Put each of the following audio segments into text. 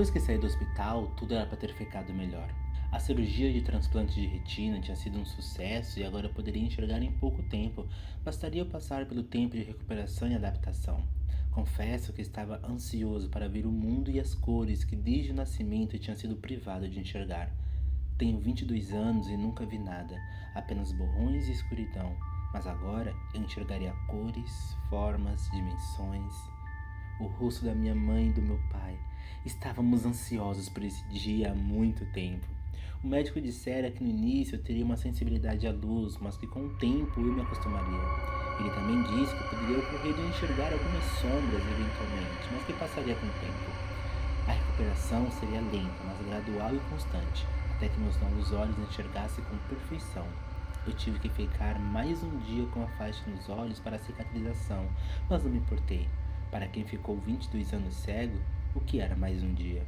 Depois que saí do hospital, tudo era para ter ficado melhor. A cirurgia de transplante de retina tinha sido um sucesso e agora eu poderia enxergar em pouco tempo. Bastaria eu passar pelo tempo de recuperação e adaptação. Confesso que estava ansioso para ver o mundo e as cores que desde o nascimento eu tinha sido privado de enxergar. Tenho 22 anos e nunca vi nada, apenas borrões e escuridão. Mas agora eu enxergaria cores, formas, dimensões. O rosto da minha mãe e do meu pai. Estávamos ansiosos por esse dia há muito tempo. O médico dissera que no início eu teria uma sensibilidade à luz, mas que com o tempo eu me acostumaria. Ele também disse que eu poderia ocorrer de enxergar algumas sombras eventualmente, mas que passaria com o tempo. A recuperação seria lenta, mas gradual e constante, até que meus novos olhos enxergassem com perfeição. Eu tive que ficar mais um dia com a faixa nos olhos para a cicatrização, mas não me importei. Para quem ficou 22 anos cego, o que era mais um dia?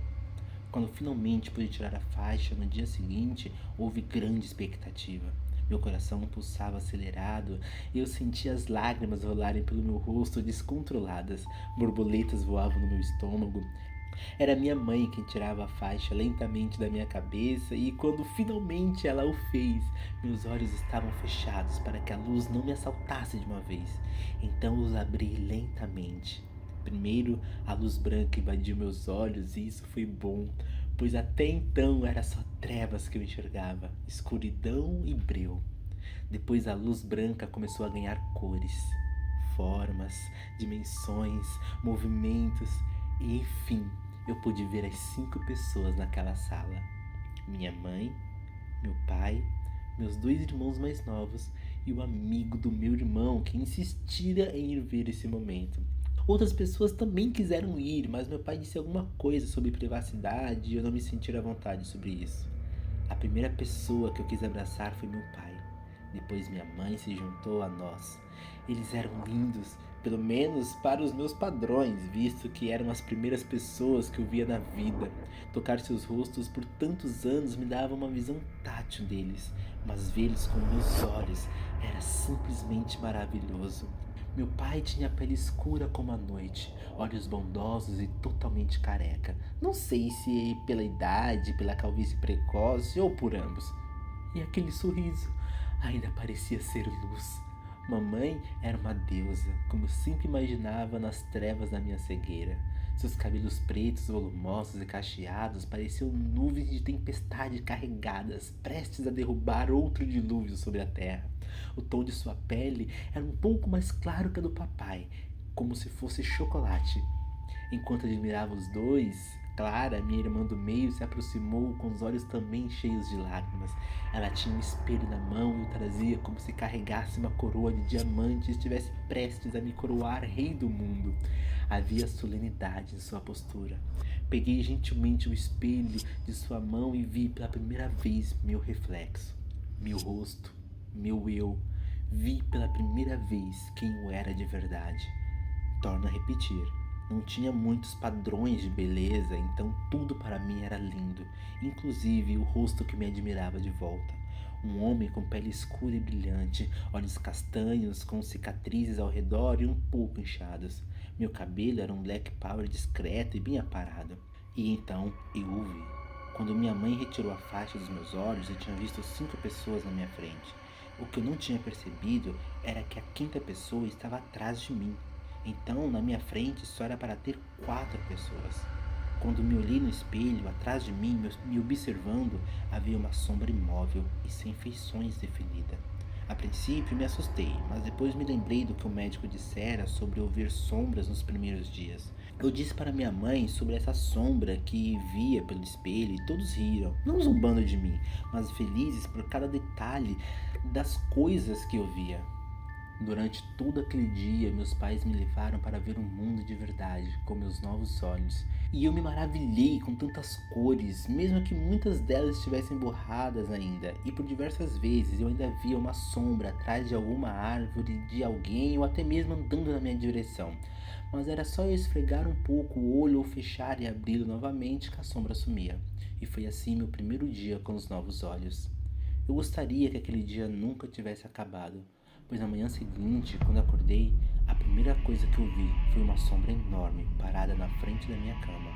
Quando finalmente pude tirar a faixa no dia seguinte, houve grande expectativa. Meu coração pulsava acelerado e eu sentia as lágrimas rolarem pelo meu rosto descontroladas. Borboletas voavam no meu estômago. Era minha mãe quem tirava a faixa lentamente da minha cabeça e quando finalmente ela o fez, meus olhos estavam fechados para que a luz não me assaltasse de uma vez. Então os abri lentamente. Primeiro, a luz branca invadiu meus olhos e isso foi bom, pois até então era só trevas que eu enxergava, escuridão e breu. Depois a luz branca começou a ganhar cores, formas, dimensões, movimentos e enfim, eu pude ver as 5 pessoas naquela sala. Minha mãe, meu pai, meus 2 irmãos mais novos e o amigo do meu irmão que insistira em ir ver esse momento. Outras pessoas também quiseram ir, mas meu pai disse alguma coisa sobre privacidade e eu não me senti à vontade sobre isso. A primeira pessoa que eu quis abraçar foi meu pai. Depois minha mãe se juntou a nós. Eles eram lindos, pelo menos para os meus padrões, visto que eram as primeiras pessoas que eu via na vida. Tocar seus rostos por tantos anos me dava uma visão tátil deles, mas vê-los com meus olhos era simplesmente maravilhoso. Meu pai tinha pele escura como a noite, olhos bondosos e totalmente careca. Não sei se pela idade, pela calvície precoce ou por ambos. E aquele sorriso ainda parecia ser luz. Mamãe era uma deusa, como sempre imaginava nas trevas da minha cegueira. Seus cabelos pretos, volumosos e cacheados pareciam nuvens de tempestade carregadas, prestes a derrubar outro dilúvio sobre a terra. O tom de sua pele era um pouco mais claro que a do papai, como se fosse chocolate. Enquanto admirava os dois, Clara, minha irmã do meio, se aproximou com os olhos também cheios de lágrimas. Ela tinha um espelho na mão e o trazia como se carregasse uma coroa de diamante e estivesse prestes a me coroar rei do mundo. Havia solenidade em sua postura. Peguei gentilmente o espelho de sua mão e vi pela primeira vez meu reflexo, meu rosto, meu eu. Vi pela primeira vez quem eu era de verdade. Torno a repetir. Não tinha muitos padrões de beleza, então tudo para mim era lindo, inclusive o rosto que me admirava de volta. Um homem com pele escura e brilhante, olhos castanhos, com cicatrizes ao redor e um pouco inchados. Meu cabelo era um black power discreto e bem aparado. E então eu o vi. Quando minha mãe retirou a faixa dos meus olhos, eu tinha visto 5 pessoas na minha frente. O que eu não tinha percebido era que a quinta pessoa estava atrás de mim. Então, na minha frente só era para ter 4 pessoas. Quando me olhei no espelho, atrás de mim, me observando, havia uma sombra imóvel e sem feições definida. A princípio me assustei, mas depois me lembrei do que o médico dissera sobre eu ver sombras nos primeiros dias. Eu disse para minha mãe sobre essa sombra que via pelo espelho e todos riram, não zombando de mim, mas felizes por cada detalhe das coisas que eu via. Durante todo aquele dia, meus pais me levaram para ver um mundo de verdade, com meus novos olhos. E eu me maravilhei com tantas cores, mesmo que muitas delas estivessem borradas ainda. E por diversas vezes eu ainda via uma sombra atrás de alguma árvore, de alguém ou até mesmo andando na minha direção. Mas era só eu esfregar um pouco o olho ou fechar e abri-lo novamente que a sombra sumia. E foi assim meu primeiro dia com os novos olhos. Eu gostaria que aquele dia nunca tivesse acabado, pois na manhã seguinte, quando acordei, a primeira coisa que eu vi foi uma sombra enorme parada na frente da minha cama.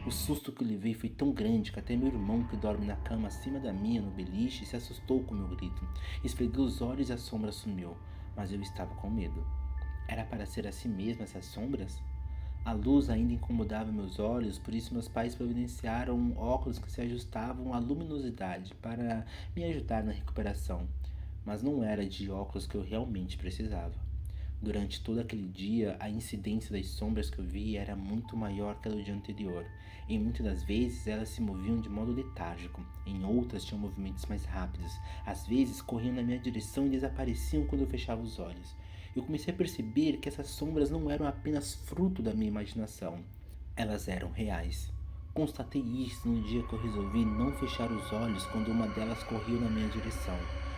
O susto que eu levei foi tão grande que até meu irmão, que dorme na cama acima da minha no beliche, se assustou com meu grito. Esfreguei os olhos e a sombra sumiu, mas eu estava com medo. Era para ser assim mesmo essas sombras? A luz ainda incomodava meus olhos, por isso meus pais providenciaram óculos que se ajustavam à luminosidade para me ajudar na recuperação. Mas não era de óculos que eu realmente precisava. Durante todo aquele dia, a incidência das sombras que eu via era muito maior que a do dia anterior. Em muitas das vezes, elas se moviam de modo letárgico. Em outras, tinham movimentos mais rápidos. Às vezes, corriam na minha direção e desapareciam quando eu fechava os olhos. Eu comecei a perceber que essas sombras não eram apenas fruto da minha imaginação. Elas eram reais. Constatei isso no dia que eu resolvi não fechar os olhos quando uma delas correu na minha direção.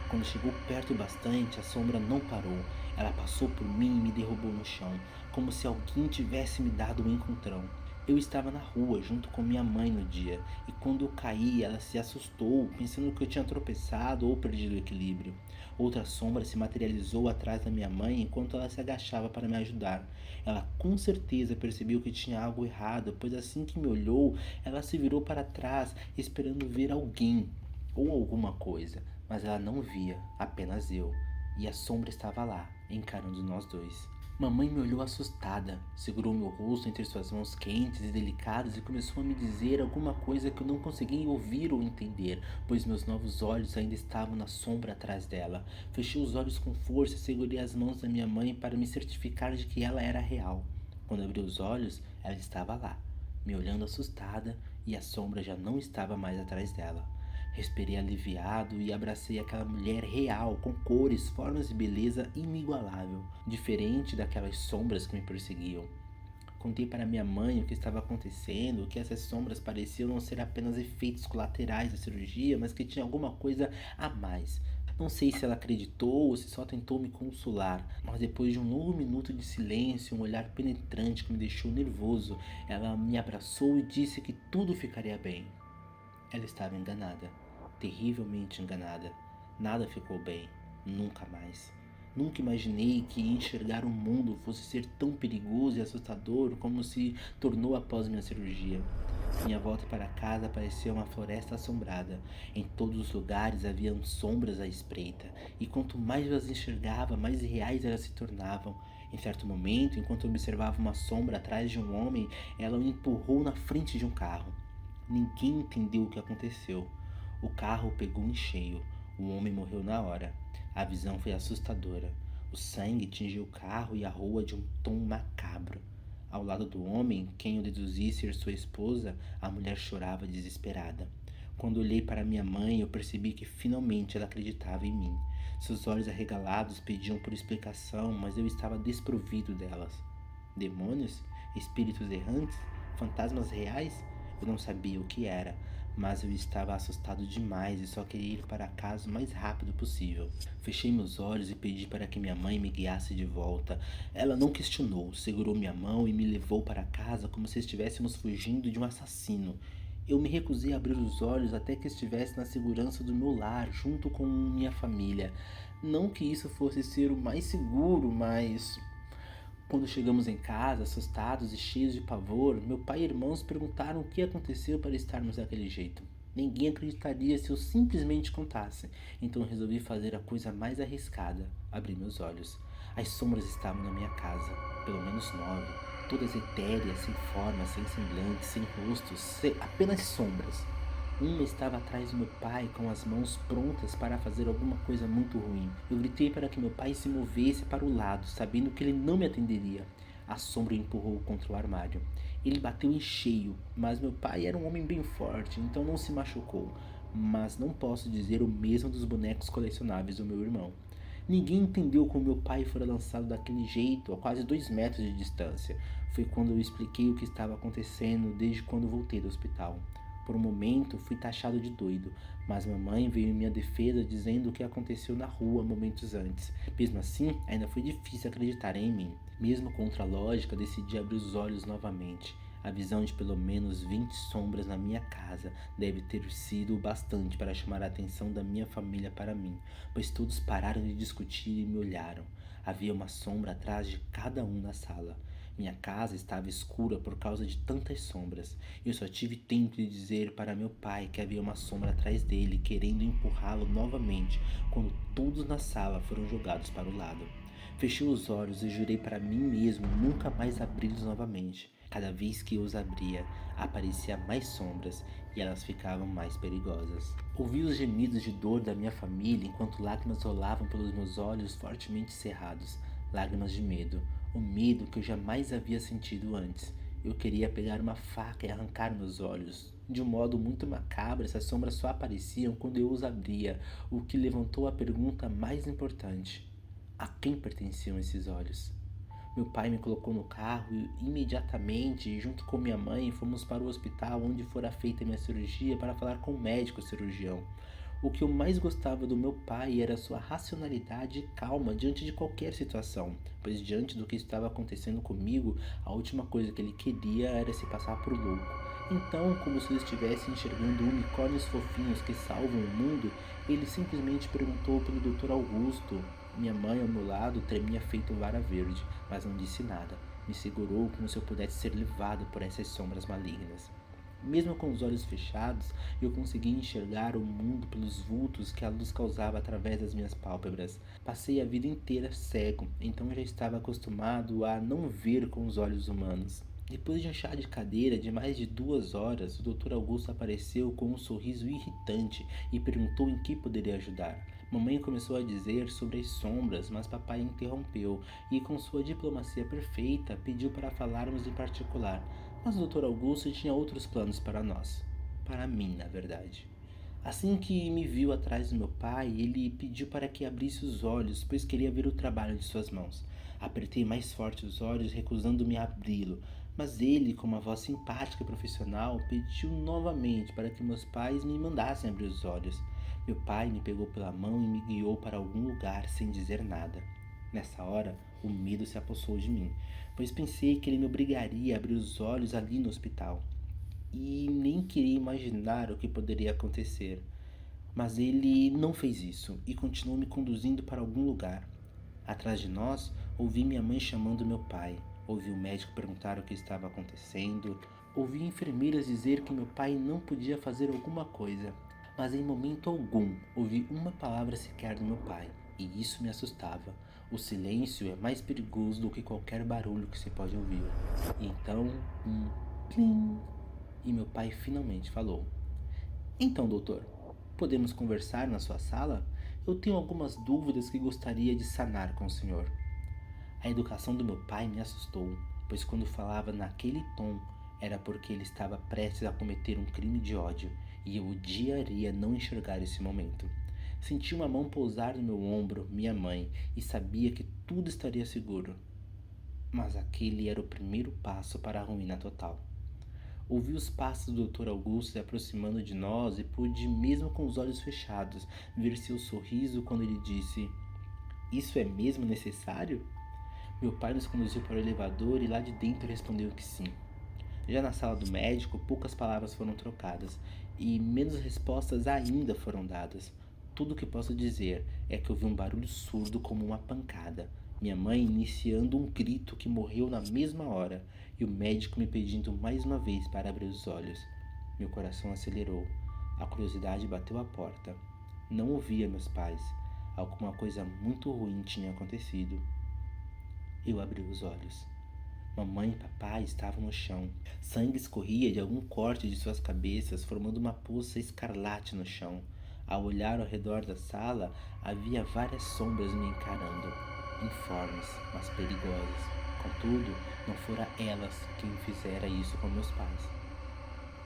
Quando chegou perto bastante, a sombra não parou. Ela passou por mim e me derrubou no chão, como se alguém tivesse me dado um encontrão. Eu estava na rua junto com minha mãe no dia, e quando eu caí, ela se assustou, pensando que eu tinha tropeçado ou perdido o equilíbrio. Outra sombra se materializou atrás da minha mãe enquanto ela se agachava para me ajudar. Ela com certeza percebeu que tinha algo errado, pois assim que me olhou, ela se virou para trás, esperando ver alguém ou alguma coisa, mas ela não via, apenas eu, e a sombra estava lá, encarando nós dois. Mamãe me olhou assustada, segurou meu rosto entre suas mãos quentes e delicadas e começou a me dizer alguma coisa que eu não conseguia ouvir ou entender, pois meus novos olhos ainda estavam na sombra atrás dela. Fechei os olhos com força e segurei as mãos da minha mãe para me certificar de que ela era real. Quando abri os olhos, ela estava lá, me olhando assustada, e a sombra já não estava mais atrás dela. Respirei aliviado e abracei aquela mulher real, com cores, formas e beleza inigualável, diferente daquelas sombras que me perseguiam. Contei para minha mãe o que estava acontecendo, que essas sombras pareciam não ser apenas efeitos colaterais da cirurgia, mas que tinha alguma coisa a mais. Não sei se ela acreditou ou se só tentou me consolar, mas depois de um longo minuto de silêncio, um olhar penetrante que me deixou nervoso, ela me abraçou e disse que tudo ficaria bem. Ela estava enganada, terrivelmente enganada. Nada ficou bem, nunca mais. Nunca imaginei que enxergar o mundo fosse ser tão perigoso e assustador como se tornou após minha cirurgia. Minha volta para casa parecia uma floresta assombrada. Em todos os lugares haviam sombras à espreita, e quanto mais eu as enxergava, mais reais elas se tornavam. Em certo momento, enquanto observava uma sombra atrás de um homem, ela o empurrou na frente de um carro. Ninguém entendeu o que aconteceu. O carro pegou em cheio. O homem morreu na hora. A visão foi assustadora. O sangue tingiu o carro e a rua de um tom macabro. Ao lado do homem, quem eu deduzi ser sua esposa, a mulher chorava desesperada. Quando olhei para minha mãe, eu percebi que finalmente ela acreditava em mim. Seus olhos arregalados pediam por explicação, mas eu estava desprovido delas. Demônios? Espíritos errantes? Fantasmas reais? Eu não sabia o que era, mas eu estava assustado demais e só queria ir para casa o mais rápido possível. Fechei meus olhos e pedi para que minha mãe me guiasse de volta. Ela não questionou, segurou minha mão e me levou para casa como se estivéssemos fugindo de um assassino. Eu me recusei a abrir os olhos até que estivesse na segurança do meu lar, junto com minha família. Não que isso fosse ser o mais seguro, mas quando chegamos em casa, assustados e cheios de pavor, meu pai e irmãos perguntaram o que aconteceu para estarmos daquele jeito. Ninguém acreditaria se eu simplesmente contasse, então resolvi fazer a coisa mais arriscada: abri meus olhos. As sombras estavam na minha casa, pelo menos 9, todas etéreas, sem forma, sem semblante, sem rosto, apenas sombras. Uma estava atrás do meu pai, com as mãos prontas para fazer alguma coisa muito ruim. Eu gritei para que meu pai se movesse para o lado, sabendo que ele não me atenderia. A sombra o empurrou contra o armário. Ele bateu em cheio, mas meu pai era um homem bem forte, então não se machucou. Mas não posso dizer o mesmo dos bonecos colecionáveis do meu irmão. Ninguém entendeu como meu pai fora lançado daquele jeito, a quase 2 metros de distância. Foi quando eu expliquei o que estava acontecendo desde quando voltei do hospital. Por um momento fui taxado de doido, mas mamãe veio em minha defesa dizendo o que aconteceu na rua momentos antes. Mesmo assim, ainda foi difícil acreditar em mim. Mesmo contra a lógica, decidi abrir os olhos novamente. A visão de pelo menos 20 sombras na minha casa deve ter sido o bastante para chamar a atenção da minha família para mim, pois todos pararam de discutir e me olharam. Havia uma sombra atrás de cada um na sala. Minha casa estava escura por causa de tantas sombras. Eu só tive tempo de dizer para meu pai que havia uma sombra atrás dele, querendo empurrá-lo novamente, quando todos na sala foram jogados para o lado. Fechei os olhos e jurei para mim mesmo nunca mais abri-los novamente. Cada vez que eu os abria, apareciam mais sombras e elas ficavam mais perigosas. Ouvi os gemidos de dor da minha família enquanto lágrimas rolavam pelos meus olhos fortemente cerrados. Lágrimas de medo, o medo que eu jamais havia sentido antes. Eu queria pegar uma faca e arrancar meus olhos. De um modo muito macabro, essas sombras só apareciam quando eu os abria, o que levantou a pergunta mais importante: a quem pertenciam esses olhos? Meu pai me colocou no carro e imediatamente, junto com minha mãe, fomos para o hospital onde fora feita minha cirurgia para falar com o médico cirurgião. O que eu mais gostava do meu pai era sua racionalidade e calma diante de qualquer situação, pois diante do que estava acontecendo comigo, a última coisa que ele queria era se passar por louco. Então, como se ele estivesse enxergando unicórnios fofinhos que salvam o mundo, ele simplesmente perguntou pelo Dr. Augusto. Minha mãe ao meu lado tremia feito vara verde, mas não disse nada. Me segurou como se eu pudesse ser levado por essas sombras malignas. Mesmo com os olhos fechados, eu conseguia enxergar o mundo pelos vultos que a luz causava através das minhas pálpebras. Passei a vida inteira cego, então já estava acostumado a não ver com os olhos humanos. Depois de um chá de cadeira de mais de 2 horas, o Dr. Augusto apareceu com um sorriso irritante e perguntou em que poderia ajudar. Mamãe começou a dizer sobre as sombras, mas papai interrompeu e, com sua diplomacia perfeita, pediu para falarmos em particular. Mas o Dr. Augusto tinha outros planos para nós. Para mim, na verdade. Assim que me viu atrás do meu pai, ele pediu para que abrisse os olhos, pois queria ver o trabalho de suas mãos. Apertei mais forte os olhos, recusando-me a abri-lo, mas ele, com uma voz simpática e profissional, pediu novamente para que meus pais me mandassem abrir os olhos. Meu pai me pegou pela mão e me guiou para algum lugar sem dizer nada. Nessa hora, o medo se apossou de mim, pois pensei que ele me obrigaria a abrir os olhos ali no hospital. E nem queria imaginar o que poderia acontecer. Mas ele não fez isso e continuou me conduzindo para algum lugar. Atrás de nós, ouvi minha mãe chamando meu pai. Ouvi o médico perguntar o que estava acontecendo. Ouvi enfermeiras dizer que meu pai não podia fazer alguma coisa. Mas em momento algum ouvi uma palavra sequer do meu pai. E isso me assustava. O silêncio é mais perigoso do que qualquer barulho que se pode ouvir. E então, um plim. E meu pai finalmente falou: Então, doutor, podemos conversar na sua sala? Eu tenho algumas dúvidas que gostaria de sanar com o senhor. A educação do meu pai me assustou, pois quando falava naquele tom era porque ele estava prestes a cometer um crime de ódio e eu odiaria não enxergar esse momento. Senti uma mão pousar no meu ombro, minha mãe, e sabia que tudo estaria seguro. Mas aquele era o primeiro passo para a ruína total. Ouvi os passos do Dr. Augusto se aproximando de nós e pude, mesmo com os olhos fechados, ver seu sorriso quando ele disse: Isso é mesmo necessário? Meu pai nos conduziu para o elevador e lá de dentro respondeu que sim. Já na sala do médico, poucas palavras foram trocadas e menos respostas ainda foram dadas. Tudo o que posso dizer é que ouvi um barulho surdo como uma pancada. Minha mãe iniciando um grito que morreu na mesma hora e o médico me pedindo mais uma vez para abrir os olhos. Meu coração acelerou. A curiosidade bateu à porta. Não ouvia meus pais. Alguma coisa muito ruim tinha acontecido. Eu abri os olhos. Mamãe e papai estavam no chão. Sangue escorria de algum corte de suas cabeças, formando uma poça escarlate no chão. Ao olhar ao redor da sala, havia várias sombras me encarando, informes, mas perigosas. Contudo, não fora elas quem fizera isso com meus pais.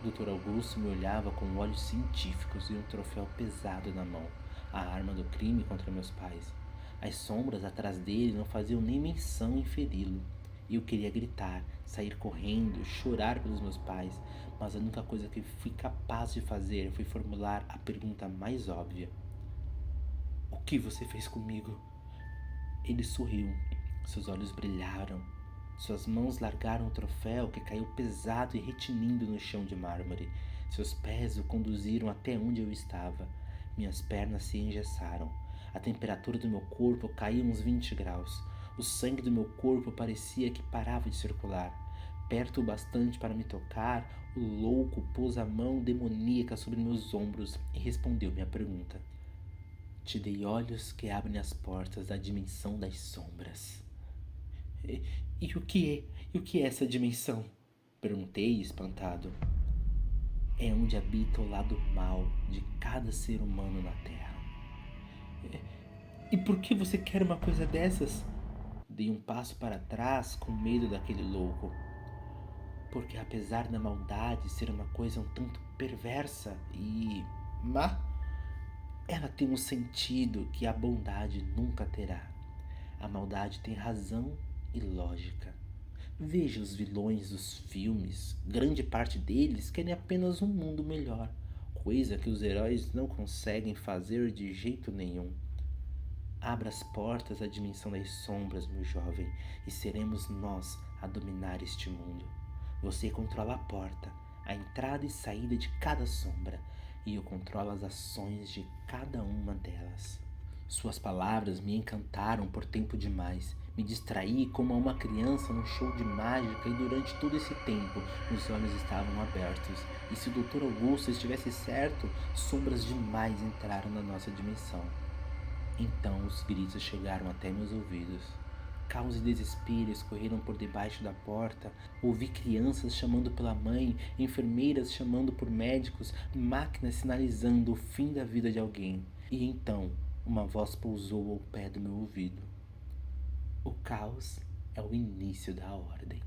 O Dr. Augusto me olhava com olhos científicos e um troféu pesado na mão, a arma do crime contra meus pais. As sombras atrás dele não faziam nem menção em feri-lo. Eu queria gritar, sair correndo, chorar pelos meus pais, mas a única coisa que fui capaz de fazer foi formular a pergunta mais óbvia: O que você fez comigo? Ele sorriu, seus olhos brilharam, suas mãos largaram o troféu que caiu pesado e retinindo no chão de mármore. Seus pés o conduziram até onde eu estava. Minhas pernas se engessaram. A temperatura do meu corpo caiu uns 20 graus. O sangue do meu corpo parecia que parava de circular. Perto o bastante para me tocar, o louco pôs a mão demoníaca sobre meus ombros e respondeu minha pergunta. Te dei olhos que abrem as portas da dimensão das sombras. E o que é? E o que é essa dimensão? Perguntei, espantado. É onde habita o lado mau de cada ser humano na Terra. E por que você quer uma coisa dessas? Dei um passo para trás com medo daquele louco. Porque apesar da maldade ser uma coisa um tanto perversa e má, ela tem um sentido que a bondade nunca terá. A maldade tem razão e lógica. Veja os vilões dos filmes, grande parte deles querem apenas um mundo melhor, coisa que os heróis não conseguem fazer de jeito nenhum. Abra as portas à dimensão das sombras, meu jovem, e seremos nós a dominar este mundo. Você controla a porta, a entrada e saída de cada sombra, e eu controlo as ações de cada uma delas. Suas palavras me encantaram por tempo demais. Me distraí como uma criança num show de mágica e durante todo esse tempo os olhos estavam abertos. E se o Dr. Augusto estivesse certo, sombras demais entraram na nossa dimensão. Então os gritos chegaram até meus ouvidos. Caos e desespero escorreram por debaixo da porta. Ouvi crianças chamando pela mãe, enfermeiras chamando por médicos, máquinas sinalizando o fim da vida de alguém. E então, uma voz pousou ao pé do meu ouvido. O caos é o início da ordem.